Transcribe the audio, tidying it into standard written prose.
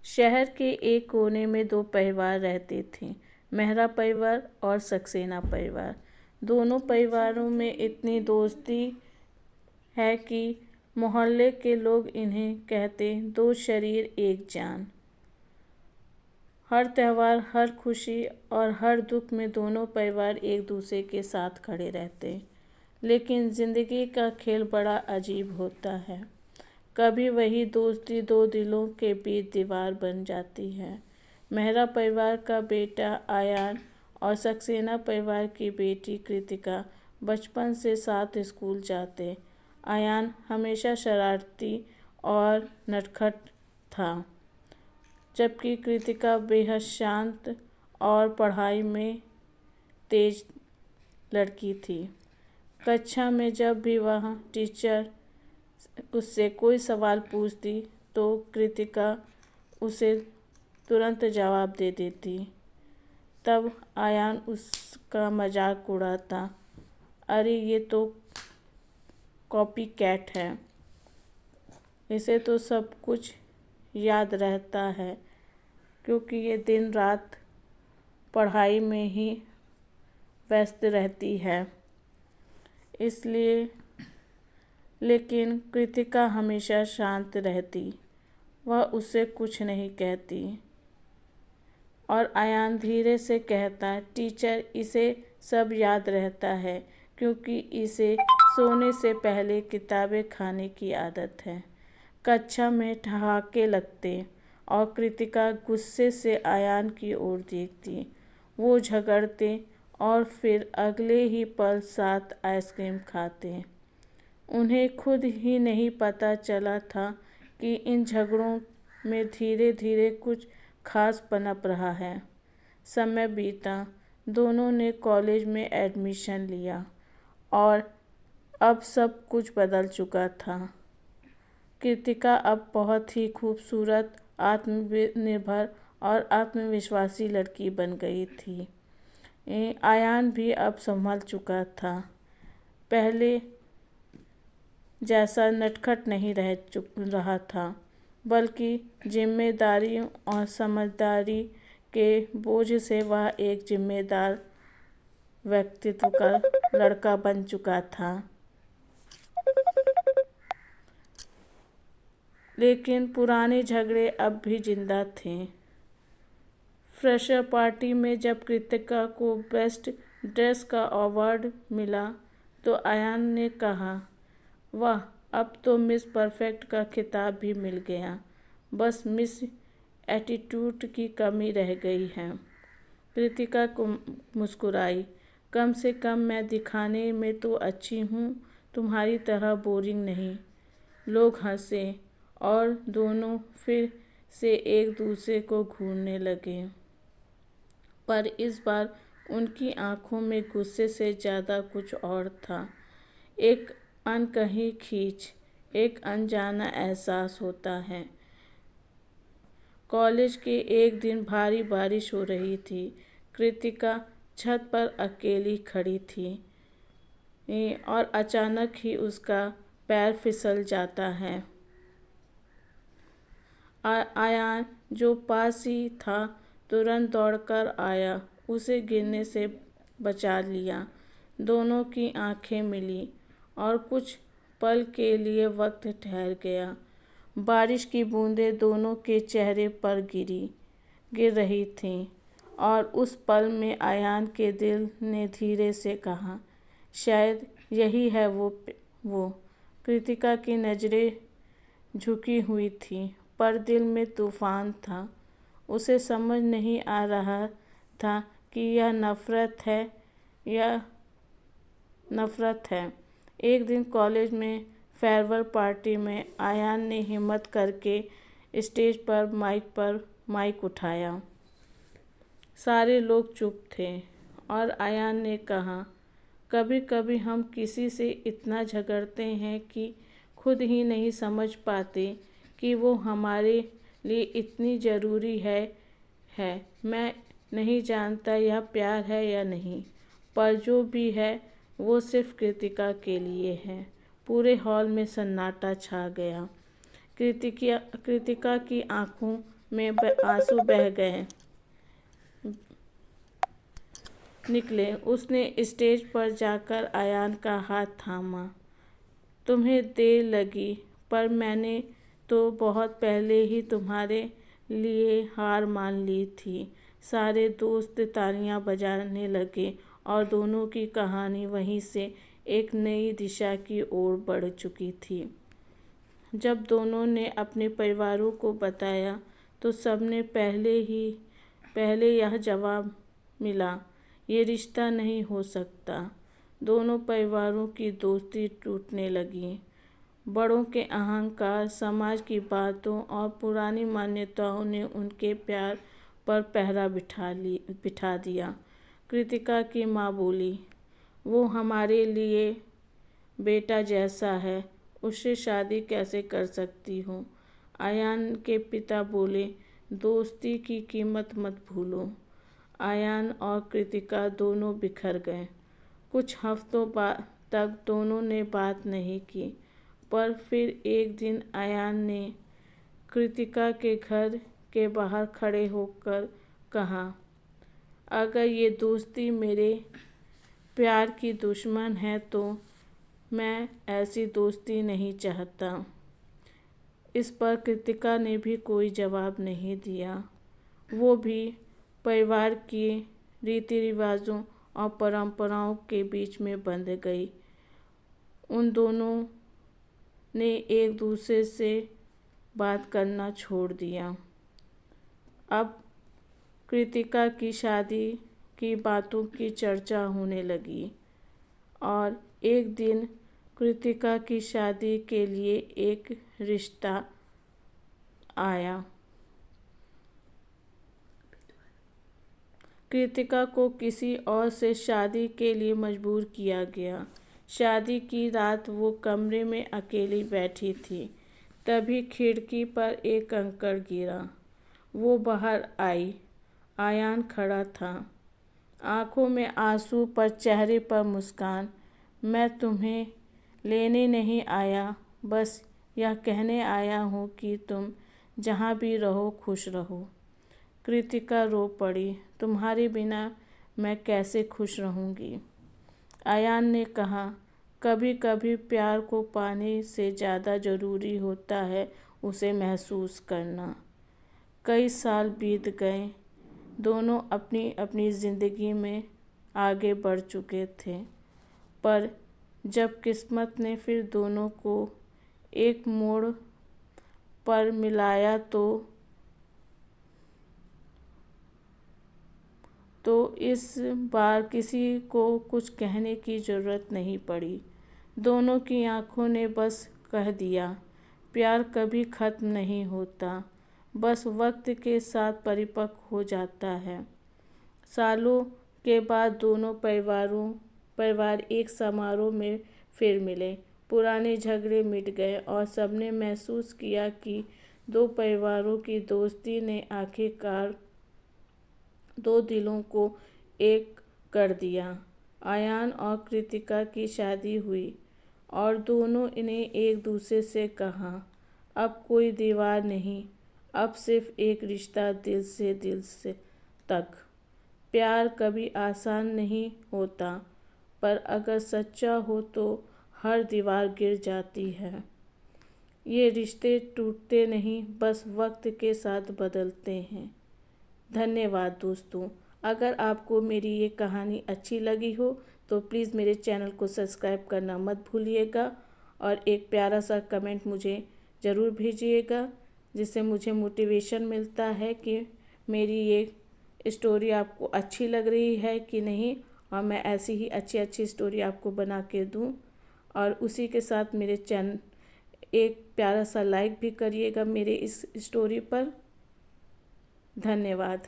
शहर के एक कोने में दो परिवार रहते थे, मेहरा परिवार और सक्सेना परिवार। दोनों परिवारों में इतनी दोस्ती है कि मोहल्ले के लोग इन्हें कहते दो शरीर एक जान। हर त्योहार, हर खुशी और हर दुख में दोनों परिवार एक दूसरे के साथ खड़े रहते। लेकिन जिंदगी का खेल बड़ा अजीब होता है। कभी वही दोस्ती दो दिलों के बीच दीवार बन जाती है। मेहरा परिवार का बेटा आयान और सक्सेना परिवार की बेटी कृतिका बचपन से साथ स्कूल जाते। आयान हमेशा शरारती और नटखट था, जबकि कृतिका बेहद शांत और पढ़ाई में तेज लड़की थी। कक्षा में जब भी वह टीचर उससे कोई सवाल पूछती तो कृतिका उसे तुरंत जवाब दे देती। तब आयान उसका मजाक उड़ाता, अरे ये तो कॉपी कैट है, इसे तो सब कुछ याद रहता है क्योंकि ये दिन रात पढ़ाई में ही व्यस्त रहती है, इसलिए। लेकिन कृतिका हमेशा शांत रहती, वह उससे कुछ नहीं कहती। और आयान धीरे से कहता, टीचर इसे सब याद रहता है क्योंकि इसे सोने से पहले किताबें खाने की आदत है। कक्षा में ठहाके लगते और कृतिका गुस्से से आयान की ओर देखती। वो झगड़ते और फिर अगले ही पल साथ आइसक्रीम खाते। उन्हें खुद ही नहीं पता चला था कि इन झगड़ों में धीरे धीरे कुछ खास पनप रहा है। समय बीता, दोनों ने कॉलेज में एडमिशन लिया और अब सब कुछ बदल चुका था। कृतिका अब बहुत ही खूबसूरत, आत्मनिर्भर और आत्मविश्वासी लड़की बन गई थी। आयान भी अब संभल चुका था, पहले जैसा नटखट नहीं रहा था, बल्कि जिम्मेदारियों और समझदारी के बोझ से वह एक जिम्मेदार व्यक्तित्व का लड़का बन चुका था। लेकिन पुराने झगड़े अब भी जिंदा थे। फ्रेशर पार्टी में जब कृतिका को बेस्ट ड्रेस का अवार्ड मिला तो आयान ने कहा, वाह, अब तो मिस परफेक्ट का खिताब भी मिल गया, बस मिस एटीट्यूड की कमी रह गई है। कृतिका को मुस्कुराई, कम से कम मैं दिखाने में तो अच्छी हूँ, तुम्हारी तरह बोरिंग नहीं। लोग हंसे और दोनों फिर से एक दूसरे को घूरने लगे, पर इस बार उनकी आंखों में गुस्से से ज़्यादा कुछ और था। एक अनकही खींच, एक अनजाना एहसास होता है। कॉलेज के एक दिन भारी बारिश हो रही थी। कृतिका छत पर अकेली खड़ी थी और अचानक ही उसका पैर फिसल जाता है। आयान, जो पास ही था, तुरंत दौड़कर आया, उसे गिरने से बचा लिया। दोनों की आंखें मिली और कुछ पल के लिए वक्त ठहर गया। बारिश की बूंदें दोनों के चेहरे पर गिर रही थीं और उस पल में आयान के दिल ने धीरे से कहा, शायद यही है वो। कृतिका की नज़रें झुकी हुई थीं, पर दिल में तूफान था। उसे समझ नहीं आ रहा था कि यह नफरत है। एक दिन कॉलेज में फेयरवेल पार्टी में आयान ने हिम्मत करके स्टेज पर माइक उठाया। सारे लोग चुप थे और आयान ने कहा, कभी कभी हम किसी से इतना झगड़ते हैं कि खुद ही नहीं समझ पाते कि वो हमारे लिए इतनी ज़रूरी है। मैं नहीं जानता यह प्यार है या नहीं, पर जो भी है वो सिर्फ कृतिका के लिए है। पूरे हॉल में सन्नाटा छा गया। कृतिका की आंखों में आंसू बह गए निकले। उसने स्टेज पर जाकर आयान का हाथ थामा। तुम्हें देर लगी, पर मैंने तो बहुत पहले ही तुम्हारे लिए हार मान ली थी। सारे दोस्त तालियां बजाने लगे और दोनों की कहानी वहीं से एक नई दिशा की ओर बढ़ चुकी थी। जब दोनों ने अपने परिवारों को बताया तो सबने पहले यह जवाब मिला, ये रिश्ता नहीं हो सकता। दोनों परिवारों की दोस्ती टूटने लगी। बड़ों के अहंकार, समाज की बातों और पुरानी मान्यताओं ने उनके प्यार पर पहरा बिठा दिया। कृतिका की माँ बोली, वो हमारे लिए बेटा जैसा है, उससे शादी कैसे कर सकती हो। आयान के पिता बोले, दोस्ती की कीमत मत भूलो। आयान और कृतिका दोनों बिखर गए। कुछ हफ्तों तक दोनों ने बात नहीं की, पर फिर एक दिन आयान ने कृतिका के घर के बाहर खड़े होकर कहा, अगर ये दोस्ती मेरे प्यार की दुश्मन है तो मैं ऐसी दोस्ती नहीं चाहता। इस पर कृतिका ने भी कोई जवाब नहीं दिया। वो भी परिवार की रीति रिवाजों और परंपराओं के बीच में बंध गई। उन दोनों ने एक दूसरे से बात करना छोड़ दिया। अब कृतिका की शादी की बातों की चर्चा होने लगी और एक दिन कृतिका की शादी के लिए एक रिश्ता आया। कृतिका को किसी और से शादी के लिए मजबूर किया गया। शादी की रात वो कमरे में अकेली बैठी थी। तभी खिड़की पर एक कंकड़ गिरा। वो बाहर आई। आयान खड़ा था, आंखों में आंसू पर चेहरे पर मुस्कान। मैं तुम्हें लेने नहीं आया, बस यह कहने आया हूँ कि तुम जहाँ भी रहो खुश रहो। कृतिका रो पड़ी, तुम्हारे बिना मैं कैसे खुश रहूँगी। आयान ने कहा, कभी कभी प्यार को पाने से ज़्यादा ज़रूरी होता है उसे महसूस करना। कई साल बीत गए। दोनों अपनी अपनी ज़िंदगी में आगे बढ़ चुके थे, पर जब किस्मत ने फिर दोनों को एक मोड़ पर मिलाया तो इस बार किसी को कुछ कहने की ज़रूरत नहीं पड़ी। दोनों की आंखों ने बस कह दिया, प्यार कभी ख़त्म नहीं होता, बस वक्त के साथ परिपक्व हो जाता है। सालों के बाद दोनों परिवार एक समारोह में फिर मिले। पुराने झगड़े मिट गए और सबने महसूस किया कि दो परिवारों की दोस्ती ने आखिरकार दो दिलों को एक कर दिया। आयान और कृतिका की शादी हुई और दोनों ने एक दूसरे से कहा, अब कोई दीवार नहीं, अब सिर्फ एक रिश्ता दिल से तक। प्यार कभी आसान नहीं होता, पर अगर सच्चा हो तो हर दीवार गिर जाती है। ये रिश्ते टूटते नहीं, बस वक्त के साथ बदलते हैं। धन्यवाद दोस्तों। अगर आपको मेरी ये कहानी अच्छी लगी हो तो प्लीज़ मेरे चैनल को सब्सक्राइब करना मत भूलिएगा और एक प्यारा सा कमेंट मुझे ज़रूर भेजिएगा, जिससे मुझे मोटिवेशन मिलता है कि मेरी ये स्टोरी आपको अच्छी लग रही है कि नहीं, और मैं ऐसी ही अच्छी स्टोरी आपको बना के दूँ। और उसी के साथ मेरे चैनल एक प्यारा सा लाइक भी करिएगा मेरे इस स्टोरी पर। धन्यवाद।